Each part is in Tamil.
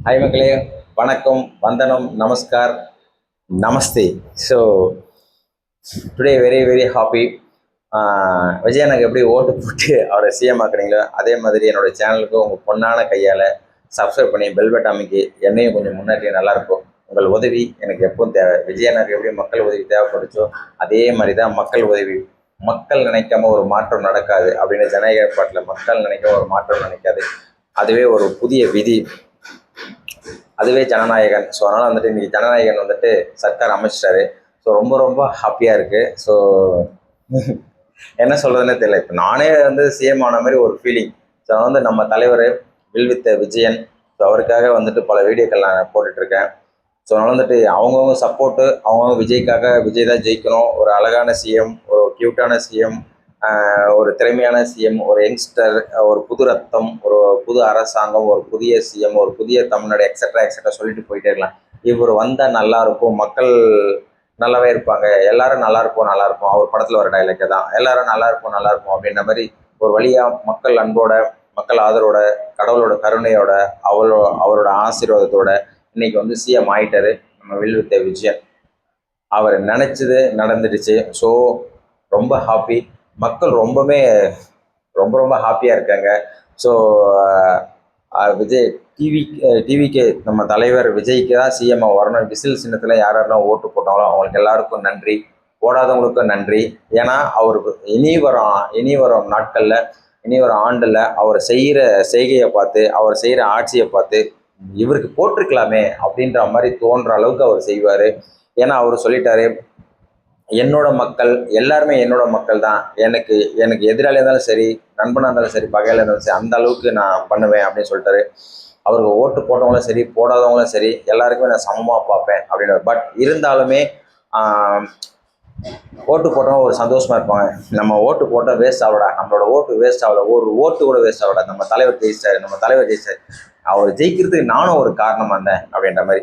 ஹாய் மக்களே, வணக்கம், வந்தனம், நமஸ்கார், நமஸ்தே. So today very very happy. Vijay எனக்கு எப்படி ஓட்டு போட்டு அவரை சிஎம் ஆக்குறீங்களோ அதே மாதிரி என்னோட சேனலுக்கும் உங்கள் பொண்ணான கையால் சப்ஸ்கிரைப் பண்ணி பெல் பட்டன் அமைக்கி என்னையும் கொஞ்சம் முன்னாடி நல்லாயிருக்கும். உங்கள் உதவி எனக்கு எப்பவும் தேவை. விஜய் எனக்கு எப்படி மக்கள் உதவி தேவைப்படுச்சோ அதே மாதிரி தான் மக்கள் உதவி. மக்கள் நினைக்காம ஒரு மாற்றம் நடக்காது அப்படின்னு ஜனநாயக பாட்டில் மக்கள் நினைக்காம ஒரு மாற்றம் நினைக்காது. அதுவே ஒரு புதிய விதி, அதுவே ஜனநாயகன். ஸோ அதனால் வந்துட்டு இன்றைக்கி ஜனநாயகன் வந்துட்டு சர்க்கார் அமைச்சிட்டாரு. ஸோ ரொம்ப ரொம்ப ஹாப்பியாக இருக்குது. ஸோ என்ன சொல்கிறதுனே தெரியல. இப்போ நானே வந்து சிஎம் ஆன மாதிரி ஒரு ஃபீலிங். ஸோ வந்து நம்ம தலைவர் வில்வித்த விஜயன், ஸோ அவருக்காக வந்துட்டு பல வீடியோக்கள் நான் போட்டுட்ருக்கேன். ஸோ அதனால் வந்துட்டு அவங்கவுங்க சப்போர்ட்டு, அவங்கவுங்க விஜய்க்காக, விஜய் தான் ஜெயிக்கணும், ஒரு அழகான சிஎம், ஒரு க்யூட்டான சிஎம், ஒரு திறமையான சிஎம், ஒரு யங்ஸ்டர், ஒரு புது ரத்தம், ஒரு புது அரசாங்கம், ஒரு புதிய சிஎம், ஒரு புதிய தமிழ்நாடு எக்ஸட்ரா எக்ஸட்ரா சொல்லிட்டு போயிட்டே இருக்கலாம். இவர் வந்தால் நல்லா இருக்கும், மக்கள் நல்லாவே இருப்பாங்க, எல்லாரும் நல்லா இருப்போம் நல்லா இருப்போம், அவர் படத்தில் வர டைலாக் தான், எல்லாரும் நல்லா இருப்போம் நல்லா இருப்போம் அப்படின்ற மாதிரி ஒரு வழியாக மக்கள் அன்போட, மக்கள் ஆதரவோட, கடவுளோட கருணையோட, அவரோட ஆசீர்வாதத்தோட இன்னைக்கு வந்து சிஎம் ஆயிட்டாரு நம்ம வில்வித்த விஜயன். அவர் நினைச்சது நடந்துடுச்சு. ஸோ ரொம்ப ஹாப்பி. மக்கள் ரொம்ப ரொம்ப ஹாப்பியாக இருக்காங்க. ஸோ விஜய் டிவிக்கு நம்ம தலைவர் விஜய்க்கு தான் சிஎம் வரணும். விசில் சின்னத்தில் யாரெல்லாம் ஓட்டு போட்டாங்களோ அவங்களுக்கு எல்லாருக்கும் நன்றி, போடாதவங்களுக்கும் நன்றி. ஏன்னா அவருக்கு இனி வரும் நாட்களில், இனி வரும் ஆண்டில் அவர் செய்கிற செய்கையை பார்த்து, அவர் செய்கிற ஆட்சியை பார்த்து இவருக்கு போட்டிருக்கலாமே அப்படின்ற மாதிரி தோன்ற அளவுக்கு அவர் செய்வார். ஏன்னா அவர் சொல்லிட்டாரு, என்னோட மக்கள் எல்லாருமே என்னோட மக்கள் தான், எனக்கு எதிராளியாக இருந்தாலும் சரி, நண்பனாக இருந்தாலும் சரி, பகையாக இருந்தாலும் சரி, அந்த அளவுக்கு நான் பண்ணுவேன் அப்படின்னு சொல்லிட்டாரு. அவருக்கு ஓட்டு போட்டவங்களும் சரி, போடாதவங்களும் சரி, எல்லாருக்குமே நான் சமமாக பார்ப்பேன் அப்படின்னு. பட் இருந்தாலுமே ஓட்டு போட்டவங்க ஒரு சந்தோஷமாக இருப்பாங்க. நம்ம ஓட்டு போட்டால் வேஸ்ட் ஆகலடா, நம்மளோட ஓட்டு வேஸ்ட் ஆகல, ஒரு ஓட்டு கூட வேஸ்ட் ஆகலடா, நம்ம தலைவர் ஜெயிச்சாரு, அவர் ஜெயிக்கிறதுக்கு நானும் ஒரு காரணமாக இருந்தேன் அப்படின்ற மாதிரி.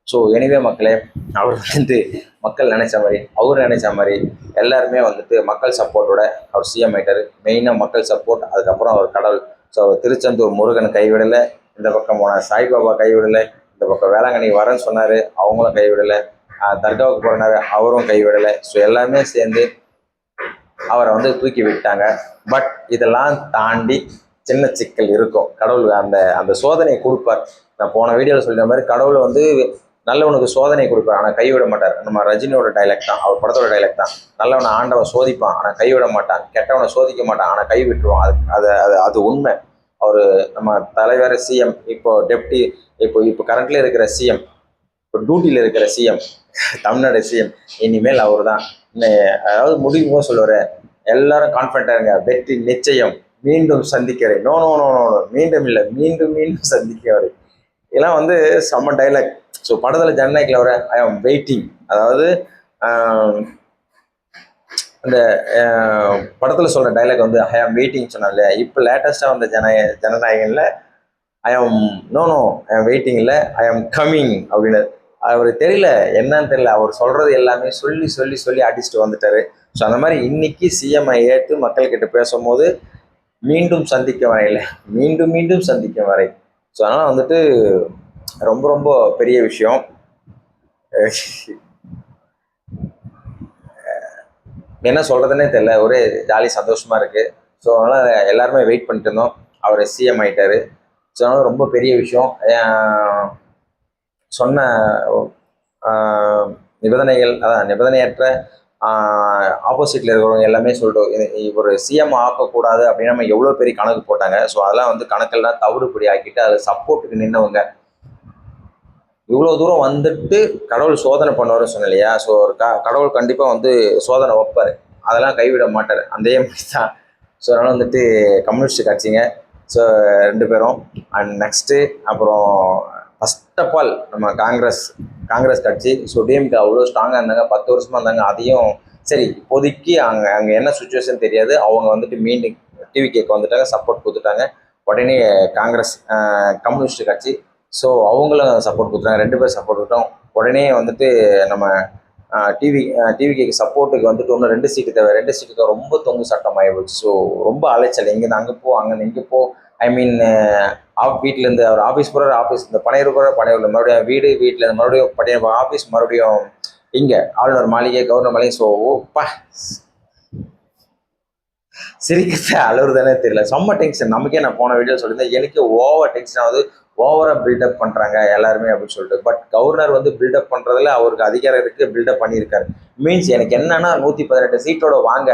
ஸோ எனிவே மக்களே, அவர் வந்துட்டு மக்கள் நினைச்ச மாதிரி, அவர் நினைச்ச மாதிரி எல்லாருமே வந்துட்டு மக்கள் சப்போர்ட்டோட அவர் சிஎம் ஆயிட்டார். மெயினாக மக்கள் சப்போர்ட், அதுக்கப்புறம் அவர் கடவுள். ஸோ திருச்செந்தூர் முருகன் கைவிடலை, இந்த பக்கம் போன சாய்பாபா கைவிடலை, இந்த பக்கம் வேளாங்கண்ணி வரேன்னு சொன்னார், அவங்களும் கைவிடலை, தர்காவுக்கு போனார், அவரும் கைவிடலை. ஸோ எல்லாமே சேர்ந்து அவரை வந்து தூக்கி விட்டாங்க. பட் இதெல்லாம் தாண்டி சின்ன சிக்கல் இருக்கும். கடவுள் அந்த சோதனை கொடுப்பார். நான் போன வீடியோவில் சொல்கிற மாதிரி கடவுளை வந்து நல்லவனுக்கு சோதனை கொடுப்பார், ஆனால் கைவிட மாட்டார். நம்ம ரஜினியோட டைலாக் தான், அவர் படத்தோட டைலாக் தான். நல்லவனை ஆண்டவன் சோதிப்பான், ஆனால் கைவிட மாட்டான். கெட்டவனை சோதிக்க மாட்டான், ஆனால் கை விட்டுருவான். அது உண்மை. அவர் நம்ம தலைவர் சிஎம், இப்போ டெப்டி, இப்போ கரண்ட்ல இருக்கிற சிஎம், இப்போ டியூட்டியில் இருக்கிற சிஎம், தமிழ்நாடு சிஎம் இனிமேல் அவர் தான். அதாவது முடிவுமோ சொல்லுவார், எல்லாரும் கான்ஃபிடென்ட்டாக இருங்க, வெற்றி நிச்சயம், மீண்டும் சந்திக்கிறேன். நோ நோ நோ நோ மீண்டும் இல்லை, மீண்டும் மீண்டும் சந்திக்கிறேன். இதெல்லாம் வந்து செம்ம டைலாக். ஸோ படத்தில் ஜனநாயகில் வர ஐ ஆம் வெயிட்டிங், அதாவது அந்த படத்தில் சொல்கிற டைலாக் வந்து ஐ ஆம் வெயிட்டிங் சொன்னார் இல்லையா. இப்போ லேட்டஸ்ட்டாக வந்த ஜனநாயகனில் ஐ ஆம் நோ ஐ ஆம் வெயிட்டிங் இல்லை, ஐ ஆம் கம்மிங் அப்படின்னு. அவருக்கு தெரியல, என்னன்னு தெரியல, அவர் சொல்கிறது எல்லாமே சொல்லி சொல்லி சொல்லி அடிச்சுட்டு வந்துட்டாரு. ஸோ அந்த மாதிரி இன்னைக்கு சிஎம்ஐ ஏற்று மக்கள்கிட்ட பேசும்போது மீண்டும் சந்திக்க வரையில், மீண்டும் மீண்டும் சந்திக்க வரை. ஸோ அதனால் வந்துட்டு ரொம்ப ரொம்ப பெரிய விஷயம். என்ன சொல்கிறதுனே தெரியல, ஒரே ஜாலி சந்தோஷமாக இருக்குது. ஸோ அதனால் எல்லாருமே வெயிட் பண்ணிட்டு இருந்தோம், அவர் சிஎம் ஆகிட்டார். ஸோ அதனால் ரொம்ப பெரிய விஷயம். சொன்ன நிபந்தனைகள், அதான் நிபந்தனையற்ற ஆப்போசிட்டில் இருக்கிறவங்க எல்லாமே சொல்லிட்டு இவர் சிஎம் ஆக்கக்கூடாது அப்படின்னு நம்ம எவ்வளோ பெரிய கணக்கு போட்டாங்க. ஸோ அதெல்லாம் வந்து கணக்கெல்லாம் தவிடுபடி ஆக்கிட்டு அது சப்போர்ட்டுக்கு நின்றவங்க. இவ்வளோ தூரம் வந்துட்டு கடவுள் சோதனை பண்ணுவார்னு சொன்னேன் இல்லையா. ஸோ ஒரு கடவுள் கண்டிப்பாக வந்து சோதனை வைப்பார், அதெல்லாம் கைவிட மாட்டார். அதே மாதிரி தான். ஸோ அதனால் வந்துட்டு கம்யூனிஸ்ட் கட்சிங்க, ஸோ 2 பேரும். அண்ட் நெக்ஸ்ட்டு அப்புறம் ஃபஸ்ட் ஆஃப் ஆல் நம்ம காங்கிரஸ் கட்சி. ஸோ டிஎம்கே அவ்வளோ ஸ்ட்ராங்காக இருந்தாங்க, 10 வருஷமாக இருந்தாங்க. அதையும் சரி, இப்போதைக்கு அங்கே என்ன சுச்சுவேஷன் தெரியாது, அவங்க வந்துட்டு மீண்டும் டிவிகேக்கு வந்துட்டாங்க, சப்போர்ட் கொடுத்துட்டாங்க. உடனே கம்யூனிஸ்ட் கட்சி, ஸோ அவங்களும் சப்போர்ட் கொடுத்துட்டாங்க, 2 பேர் சப்போர்ட் கொடுத்தோம். உடனே வந்துட்டு நம்ம டிவிகேக்கு சப்போர்ட்டுக்கு வந்துட்டு ஒன்று 2 சீட்டு தேவை, 2 சீட்டு தான் ரொம்ப தொங்கு சட்டம் ஆகிடுச்சு. ஸோ ரொம்ப அலைச்சல், இங்கேருந்து அங்கே போ, அங்கே இங்கே போ, ஐ மீன் வீட்டிலேருந்து அவர் ஆஃபீஸ் போகிறார், ஆஃபீஸ் இந்த பனையூர் போகிறார், பனையூரில் மறுபடியும் வீட்டிலேருந்து மறுபடியும் பட்டியம் ஆஃபீஸ், மறுபடியும் இங்கே ஆளுநர் மாளிகை, கவர்னர் மாளிகை. ஸோ ஓப்பா சிரிக்கிறது அழுகுறதுனே தெரியல, செம்ம டென்ஷன். நமக்கே நான் போன வீடியோ சொல்லியிருந்தேன், எனக்கு ஓவர் டென்ஷன் ஆகுது, ஓவராக பில்டப் பண்ணுறாங்க எல்லாருமே அப்படின்னு சொல்லிட்டு. பட் கவர்னர் வந்து பில்டப் பண்ணுறதுல அவருக்கு அதிகாரம் இருக்குது, பில்டப் பண்ணியிருக்காரு. மீன்ஸ் எனக்கு என்னன்னா 118 சீட்டோட வாங்க,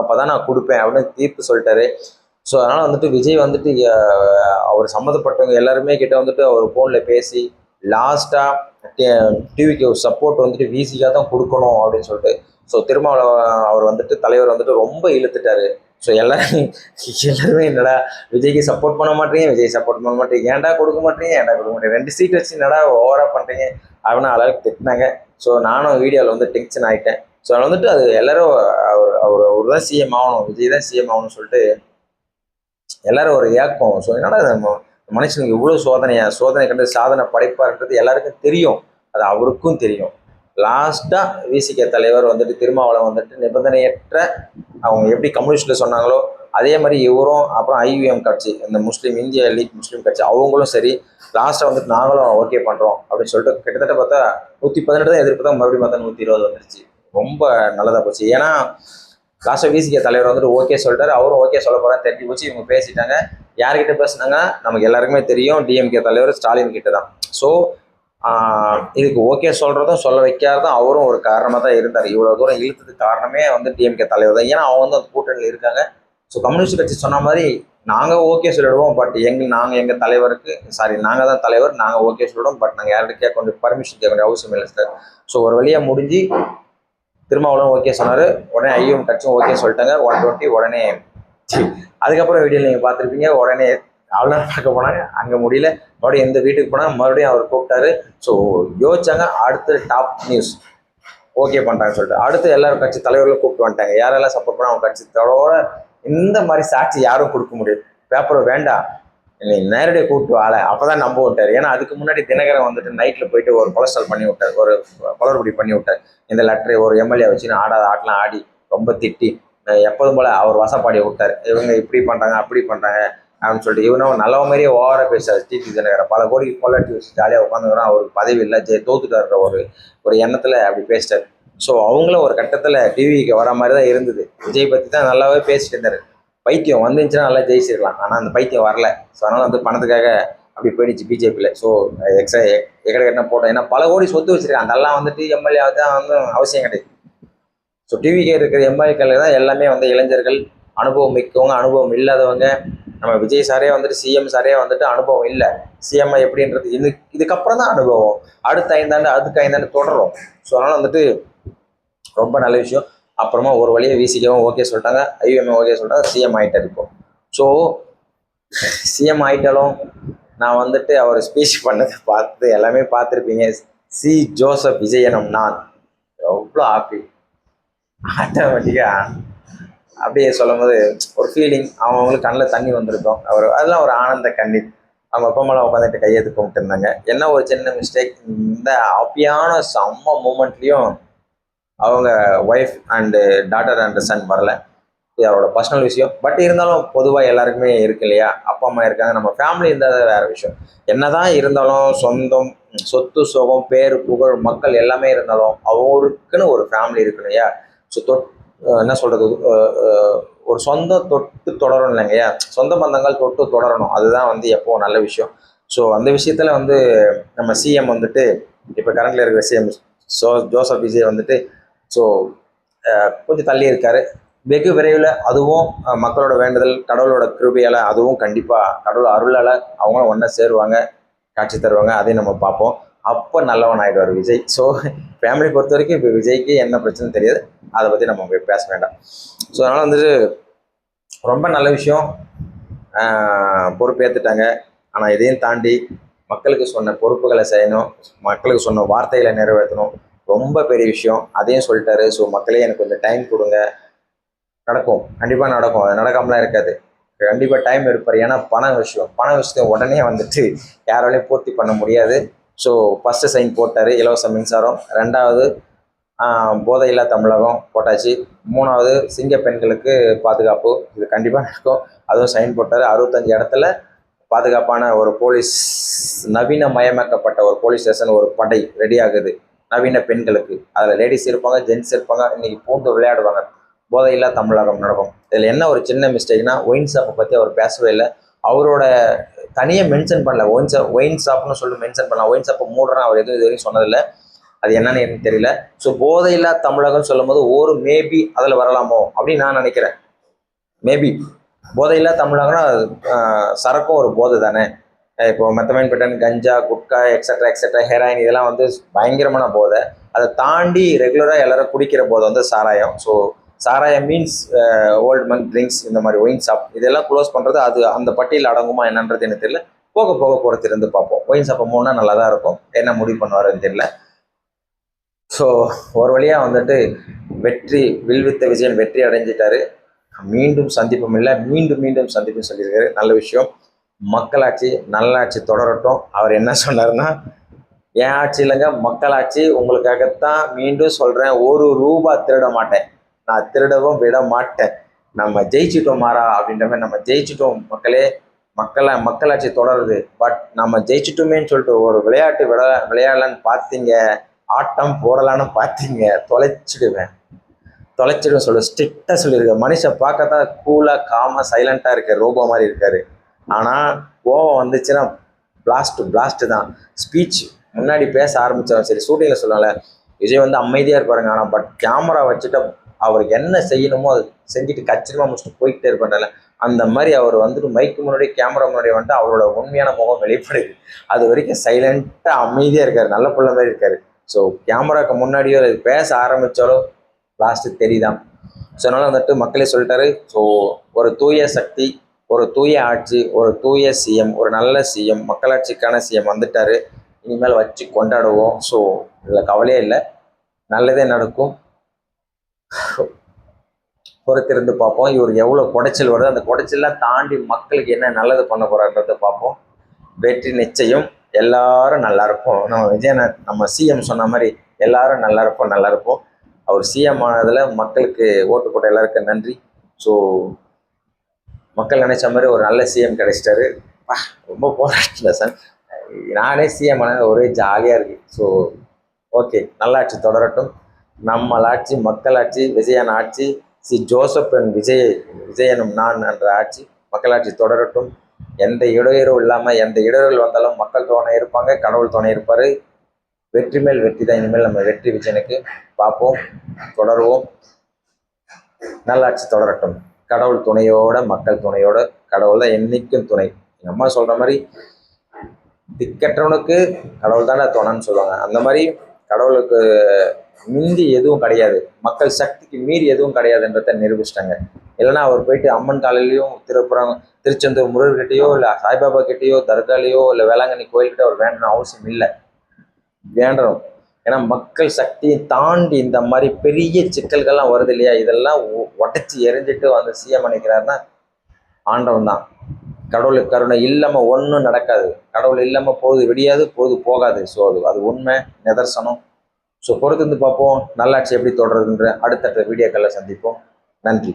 அப்போ தான் நான் கொடுப்பேன் அப்படின்னு தீர்ப்பு சொல்லிட்டாரு. ஸோ அதனால் வந்துட்டு விஜய் வந்துட்டு அவர் சம்மந்தப்பட்டவங்க எல்லாருமே கிட்ட வந்துட்டு அவர் ஃபோனில் பேசி லாஸ்ட்டாக டிவிக்கு ஒரு சப்போர்ட் வந்துட்டு விசிக்காக தான் கொடுக்கணும் அப்படின்னு சொல்லிட்டு. ஸோ திருமாவளவன் அவர் வந்துட்டு தலைவர் வந்துட்டு ரொம்ப இழுத்துட்டாரு. ஸோ எல்லாருமே என்னடா விஜய்க்கு சப்போர்ட் பண்ண மாட்டீங்க, விஜய் சப்போர்ட் பண்ண மாட்டீங்க, ஏன்டா கொடுக்க மாட்டீங்க, ஏன்டா கொடுக்க மாட்டீங்க, 2 சீட் வச்சு என்னடா ஓவராக பண்ணுறீங்க அப்படின்னு அளவுக்கு திட்டினாங்க. ஸோ நானும் வீடியோவில் வந்து டென்ஷன் ஆகிட்டேன். ஸோ அதில் வந்துட்டு அது எல்லாரும் அவர் தான் சிஎம் ஆகணும், விஜய் தான் சிஎம் ஆகணும்னு சொல்லிட்டு எல்லாரும் ஒரு ஏக்கம். ஸோ என்னடா மனுஷனுக்கு இவ்வளோ சோதனை கண்டு சாதனை படைப்பார்ன்றது எல்லாருக்கும் தெரியும், அது அவருக்கும் தெரியும். லாஸ்ட்டாக விசிக தலைவர் வந்துட்டு திருமாவளவன் வந்துட்டு நிபந்தனையற்ற அவங்க எப்படி கம்யூனிஸ்டில் சொன்னாங்களோ அதே மாதிரி இவரும், அப்புறம் ஐவிஎம் கட்சி, இந்த முஸ்லீம் இந்திய லீக் முஸ்லீம் கட்சி அவங்களும் சரி லாஸ்ட்டாக வந்துட்டு நாங்களும் ஓகே பண்ணுறோம் அப்படின்னு சொல்லிட்டு கிட்டத்தட்ட பார்த்தா 118 தான் எதிர்ப்பு தான், மறுபடியும் பார்த்தா 120 வந்துருச்சு. ரொம்ப நல்லதாக போச்சு. ஏன்னா லாஸ்ட்டாக விசிக தலைவர் வந்துட்டு ஓகே சொல்லிட்டாரு, அவரும் ஓகே சொல்ல போகிறான்னு தெரிஞ்சு போச்சு. இவங்க பேசிட்டாங்க. யார்கிட்ட பேசுனாங்க நமக்கு எல்லாருக்குமே தெரியும், டிஎம்கே தலைவர் ஸ்டாலின் கிட்ட தான். ஸோ இதுக்கு ஓகே சொல்கிறதும் சொல்ல வைக்காததும் அவரும் ஒரு காரணமாக தான் இருந்தார். இவ்வளோ தூரம் இழுத்ததுக்கு காரணமே வந்து டிஎம்கே தலைவர் தான். ஏன்னா அவங்க வந்து அந்த கூட்டணியில் இருக்காங்க. ஸோ கம்யூனிஸ்ட் கட்சி சொன்ன மாதிரி நாங்கள் ஓகே சொல்லிடுவோம், பட் நாங்கள் எங்கள் தலைவருக்கு நாங்கள் தான் தலைவர், நாங்கள் ஓகே சொல்லிடுவோம், பட் நாங்கள் யார்கிட்ட கேட்க வேண்டிய பர்மிஷன் கேட்க வேண்டிய அவசியம் இல்லை சார். ஸோ ஒரு வழியாக முடிஞ்சு திருமாவளவன் ஓகே சொன்னார், உடனே ஐஎம் கட்சியும் ஓகே சொல்லிட்டாங்க. 120 உடனே. அதுக்கப்புறம் வீடியோ நீங்கள் பார்த்துருப்பீங்க, உடனே அவ்வளோ பார்க்க போனாங்க, அங்கே முடியல, மறுபடியும் எந்த வீட்டுக்கு போனாங்க, மறுபடியும் அவர் கூப்பிட்டாரு. ஸோ யோசிச்சாங்க, அடுத்து டாப் நியூஸ் ஓகே பண்ணுறாங்கன்னு சொல்லிட்டு அடுத்து எல்லாரும் கட்சி தலைவர்களும் கூப்பிட்டு வந்துட்டாங்க. யாரெல்லாம் சப்போர்ட் பண்ண அவங்க கட்சி தலைவரோட இந்த மாதிரி சாட்சி யாரும் கொடுக்க முடியாது, பேப்பரை வேண்டாம், நேரடியாக கூப்பிட்டு வாழ அப்போ தான் நம்ப விட்டார். ஏன்னா அதுக்கு முன்னாடி தினகரன் வந்துட்டு நைட்டில் போயிட்டு ஒரு கொலஸ்ட்ரால் பண்ணி விட்டார், ஒரு குளறுபடி பண்ணி விட்டார். இந்த லெட்டரை ஒரு எம்எல்ஏ வச்சு ஆடாத ஆட்டெலாம் ஆடி ரொம்ப திட்டி எப்போதும் போல் அவர் வசப்பாடியை விட்டார். இவங்க இப்படி பண்ணுறாங்க அப்படி பண்ணுறாங்க அப்படின்னு சொல்லிட்டு இவனும் நல்ல மாதிரியே ஓவராக பேசுறாரு. டிடி தினகரன் பல கோடி கொள்ளாட்டி வச்சு ஜாலியாக உட்காந்துக்கிறோம், அவருக்கு பதவி இல்லை, தோத்துட்டாருன்ற ஒரு எண்ணத்தில் அப்படி பேசிட்டார். ஸோ அவங்களும் ஒரு கட்டத்தில் டிவிக்கு வர மாதிரி தான் இருந்தது. விஜய் பற்றி தான் நல்லாவே பேசிட்டு இருந்தார். பைத்தியம் வந்துச்சுன்னா நல்லா ஜெயிச்சிருக்கலாம், ஆனால் அந்த பைத்தியம் வரல. ஸோ அதனால் வந்து பணத்துக்காக அப்படி போயிடுச்சு பிஜேபியில். ஸோ எக்கட போட்டோம். ஏன்னா பல கோடி சொத்து வச்சிருக்காங்க, அதெல்லாம் வந்துட்டு எம்எல்ஏ தான் வந்து அவசியம் கிடையாது. ஸோ டிவிக்கே இருக்கிற எம்எல்ஏக்கள் தான் எல்லாமே வந்து இளைஞர்கள், அனுபவம் மிக்கவங்க, அனுபவம் இல்லாதவங்க. நம்ம விஜய் சாரே வந்துட்டு சிஎம் சாரே வந்துட்டு அனுபவம் இல்லை, சிஎம் எப்படின்றது இதுக்கப்புறம் தான் அனுபவம். அடுத்த 5 ஆண்டு அதுக்கு 5 ஆண்டு தொடரும். ஸோ அதனால் வந்துட்டு ரொம்ப நல்ல விஷயம். அப்புறமா ஒரு வழியை விசிக்கவும் ஓகே சொல்லிட்டாங்க, ஐஎம் ஓகே சொல்லிட்டாங்க, சிஎம் ஆகிட்டார் இப்போ. ஸோ சிஎம் ஆகிட்டாலும் நான் வந்துட்டு அவர் ஸ்பீச் பண்ணதை பார்த்து எல்லாமே பார்த்துருப்பீங்க. சி ஜோசப் விஜயனும் நான் எவ்வளோ ஹாப்பி, ஆட்டோமேட்டிக்காக அப்படியே சொல்லும் போது ஒரு ஃபீலிங், அவங்களுக்கு கண்ணில் தண்ணி வந்திருக்கும். அதெல்லாம் ஒரு ஆனந்த கண்ணீர். அவங்க அப்பா அம்மாலாம் உட்காந்துட்டு கையெழுத்து கும்பிட்டு இருந்தாங்க. என்ன ஒரு சின்ன மிஸ்டேக், இந்த ஹாப்பியான செம்ம மூமெண்ட்லேயும் அவங்க wife and daughter and son வரல. இது அவரோட பர்சனல் விஷயம். பட் இருந்தாலும் பொதுவாக எல்லாருக்குமே இருக்கு இல்லையா, அப்பா அம்மா இருக்காங்க, நம்ம ஃபேமிலி இருந்தால் வேறு விஷயம். என்னதான் இருந்தாலும் சொந்தம், சொத்து சுகம், பேர் புகழ், மக்கள் எல்லாமே இருந்தாலும் அவருக்குன்னு ஒரு ஃபேமிலி இருக்கு இல்லையா. ஸோ என்ன சொல்கிறது, ஒரு சொந்தம் தொட்டு தொடரணும் இல்லைங்கய்யா, சொந்த பந்தங்கள் தொட்டு தொடரணும், அதுதான் வந்து எப்போவும் நல்ல விஷயம். ஸோ அந்த விஷயத்தில் வந்து நம்ம சிஎம் வந்துட்டு இப்போ கரண்டில் இருக்கிற சிஎம் ஜோசப் விஜய் வந்துட்டு ஸோ கொஞ்சம் தள்ளி இருக்கார். வெகு விரைவில் அதுவும் மக்களோட வேண்டுதல், கடவுளோட கிருபையால் அதுவும் கண்டிப்பாக கடவுள் அருளால் அவங்களும் ஒன்றா சேருவாங்க, காட்சி தருவாங்க, அதையும் நம்ம பார்ப்போம். அப்போ நல்லவன் ஆகிடுவார் விஜய். ஸோ ஃபேமிலி பொறுத்த வரைக்கும் இப்போ விஜய்க்கு என்ன பிரச்சனை தெரியாது, அதை பற்றி நம்ம பேச வேண்டாம். ஸோ அதனால் வந்துட்டு ரொம்ப நல்ல விஷயம், பொறுப்பேற்றுட்டாங்க. ஆனால் இதையும் தாண்டி மக்களுக்கு சொன்ன பொறுப்புகளை செய்யணும், மக்களுக்கு சொன்ன வார்த்தைகளை நிறைவேற்றணும், ரொம்ப பெரிய விஷயம். அதையும் சொல்லிட்டாரு. ஸோ மக்களே எனக்கு கொஞ்சம் டைம் கொடுங்க, நடக்கும், கண்டிப்பாக நடக்கும், அது நடக்காமலாம் இருக்காது, கண்டிப்பாக டைம் எடுப்பார். ஏன்னா பண விஷயத்தை உடனே வந்துட்டு யாராலையும் பூர்த்தி பண்ண முடியாது. ஸோ ஃபஸ்ட்டு சைன் போட்டார், இலவச மின்சாரம். 2வது போதையில்லா தமிழகம் போட்டாச்சு. 3வது சிங்க பெண்களுக்கு பாதுகாப்பு, இது கண்டிப்பாக நடக்கும். அதுவும் சைன் போட்டார். 65 இடத்துல பாதுகாப்பான ஒரு போலீஸ், நவீனமயமாக்கப்பட்ட ஒரு போலீஸ் ஸ்டேஷன், ஒரு படை ரெடி ஆகுது நவீன பெண்களுக்கு. அதில் லேடிஸ் இருப்பாங்க, ஜென்ட்ஸ் இருப்பாங்க. இன்னைக்கு பூந்து விளையாடுவாங்க. போதையில்லா தமிழகம் நடக்கும். இதில் என்ன ஒரு சின்ன மிஸ்டேக்னா, ஒயின் ஷாப்பை பற்றி அவர் பேசவே இல்லை. அவரோட தனியாக மென்ஷன் பண்ணல. ஒயின் ஷாப்னு சொல்லி மென்ஷன் பண்ணலாம். ஒயின் ஷாப்பை மூடுறேன் அவர் எதுவும் இது வரைக்கும் சொன்னதில்லை. அது என்னன்னு எனக்கு தெரியல. ஸோ போதையில்லா தமிழகம் சொல்லும் போது ஒரு மேபி அதில் வரலாமோ அப்படின்னு நான் நினைக்கிறேன். மேபி போதையில்லா தமிழகம்னா சரக்கும் ஒரு போதை தானே. இப்போ மெத்தமைன் பெட்டன், கஞ்சா, குட்கா, எக்ஸட்ரா எக்ஸட்ரா, ஹெராயின், இதெல்லாம் வந்து பயங்கரமான போதை. அதை தாண்டி ரெகுலராக எல்லாரும் குடிக்கிற போதை வந்து சாராயம். ஸோ சாராயம் மீன்ஸ் ஓல்டு மன் ட்ரிங்க்ஸ், இந்த மாதிரி ஒயின் ஷாப் இதெல்லாம் க்ளோஸ் பண்ணுறது, அது அந்த பட்டியல் அடங்குமா என்னன்றது எனக்கு தெரியல. போக போக பொறுத்து இருந்து பார்ப்போம். ஒயின் ஷாப்பை மூணா நல்லா தான் இருக்கும். என்ன முடிவு பண்ணுவாருன்னு தெரியல. ஸோ ஒரு வழியாக வந்துட்டு வெற்றி, வில்வித்த விஜயன் வெற்றி அடைஞ்சிட்டாரு. மீண்டும் சந்திப்பும் இல்லை, மீண்டும் மீண்டும் சந்திப்பும் சொல்லியிருக்காரு. நல்ல விஷயம். மக்களாட்சி, நல்லாட்சி தொடரட்டும். அவர் என்ன சொன்னார்னா, என் ஆட்சி இல்லைங்க, மக்களாட்சி, உங்களுக்காகத்தான் மீண்டும் சொல்கிறேன், ₹1 திருட மாட்டேன், நான் திருடவும் விட மாட்டேன், நம்ம ஜெயிச்சிட்டோம் மாறா அப்படின்ற மாதிரி. நம்ம ஜெயிச்சிட்டோம் மக்களே, மக்களாட்சி தொடருது. பட் நம்ம ஜெயிச்சிட்டோமேன்னு சொல்லிட்டு ஒரு விளையாட்டு விளையாடலான்னு பார்த்தீங்க, ஆட்டம் போடலான்னு பார்த்தீங்க, தொலைச்சிடுவேன் சொல்லு ஸ்ட்ரிக்டாக சொல்லியிருக்காரு. மனுஷன் பார்க்கத்தான் கூலாக காமாக சைலண்ட்டாக இருக்கார், ரோபோ மாதிரி இருக்கார். ஆனால் கோவம் வந்துச்சுன்னா பிளாஸ்ட்டு தான். ஸ்பீச் முன்னாடி பேச ஆரம்பித்தவன் சரி, ஷூட்டிங்கில் சொல்லலை, விஜய் வந்து அமைதியாக இருப்பாருங்க. ஆனால் பட் கேமரா வச்சுட்டு அவருக்கு என்ன செய்யணுமோ அது செஞ்சுட்டு கச்சிதமாக முடிச்சுட்டு போய்கிட்டே இருப்பார்ல, அந்த மாதிரி அவர் வந்துட்டு மைக்கு முன்னாடி, கேமரா முன்னாடி வந்துட்டு அவரோட உண்மையான முகம் வெளிப்படுது. அது வரைக்கும் சைலண்ட்டாக அமைதியாக இருக்கார், நல்ல பிள்ளை மாதிரி இருக்கார். ஸோ கேமராவுக்கு முன்னாடியோ பேச ஆரம்பித்தாலும் லாஸ்ட்டு தெரியுதான். ஸோ அதனால் வந்துட்டு மக்களே சொல்லிட்டாரு. ஸோ ஒரு தூய சக்தி, ஒரு தூய ஆட்சி, ஒரு தூய சிஎம், ஒரு நல்ல சிஎம், மக்களாட்சிக்கான சிஎம் வந்துட்டார். இனிமேல் வச்சு கொண்டாடுவோம். ஸோ இதில் கவலையே இல்லை, நல்லதே நடக்கும். பொறுத்திருந்து பார்ப்போம். இவர் எவ்வளோ குடைச்சல் வருது, அந்த குடைச்சல்லாம் தாண்டி மக்களுக்கு என்ன நல்லது பண்ண போகிறான்றதை பார்ப்போம். வெற்றி நிச்சயம். எல்லாரும் நல்லா இருப்போம். நம்ம விஜயநாத், நம்ம சிஎம் சொன்ன மாதிரி எல்லாரும் நல்லா இருப்போம். அவர் சிஎம் ஆனதில் மக்களுக்கு ஓட்டு போட்ட எல்லாருக்கும் நன்றி. ஸோ மக்கள் நினைச்ச மாதிரி ஒரு நல்ல சிஎம் கிடைச்சிட்டாரு. ரொம்ப போராட்டல சார், நானே சிஎம் ஆனது ஒரே ஜாலியாக இருக்குது. ஸோ ஓகே, நல்லாட்சி தொடரட்டும். நம்மளாட்சி, மக்களாட்சி, விஜயன் ஆட்சி, ஜோசப் அண்ட் விஜயனும் நான் என்ற ஆட்சி, மக்களாட்சி தொடரட்டும். எந்த இடையூறும் இல்லாமல், எந்த இடையூறுகள் வந்தாலும் மக்கள் துணை இருப்பாங்க, கடவுள் துணை இருப்பார். வெற்றி மேல் வெற்றி தான். இனிமேல் நம்ம வெற்றி விஜயனுக்கு பார்ப்போம், தொடருவோம். நல்லாட்சி தொடரட்டும். கடவுள் துணையோட, மக்கள் துணையோட. கடவுள் தான் என்றைக்கும் துணை. எங்கள் அம்மா சொல்கிற மாதிரி, திக்கற்றவனுக்கு கடவுள் தானே துணைன்னு சொல்லுவாங்க. அந்த மாதிரி கடவுளுக்கு மீறி எதுவும் கிடையாது, மக்கள் சக்திக்கு மீறி எதுவும் கிடையாதுன்றத நிரூபிச்சிட்டாங்க. இல்லைன்னா அவர் போயிட்டு அம்மன் காலையிலையும், திருச்செந்தூர் முருகர்கிட்டையோ, இல்லை சாய்பாபா கிட்டேயோ, தர்காலையோ, இல்லை வேளாங்கண்ணி கோயில்கிட்ட அவர் வேண்டணும் அவசியம் இல்லை. வேண்டணும். ஏன்னா மக்கள் சக்தியை தாண்டி இந்த மாதிரி பெரிய சிக்கல்கள்லாம் வருது இல்லையா, இதெல்லாம் உடச்சி எரிஞ்சிட்டு வந்து சிஎம் நினைக்கிறாருன்னா ஆண்டவன் தான். கடவுளுக்கு கருணை இல்லாமல் ஒன்றும் நடக்காது. கடவுள் இல்லாமல் பொழுது விடியாது, பொழுது போகாது. ஸோ அது உண்மை, நிதர்சனம். ஸோ பொறுத்திருந்து பார்ப்போம், நல்லாட்சி எப்படி தொடருதுன்ற அடுத்தடுத்த வீடியோக்களில் சந்திப்போம். நன்றி.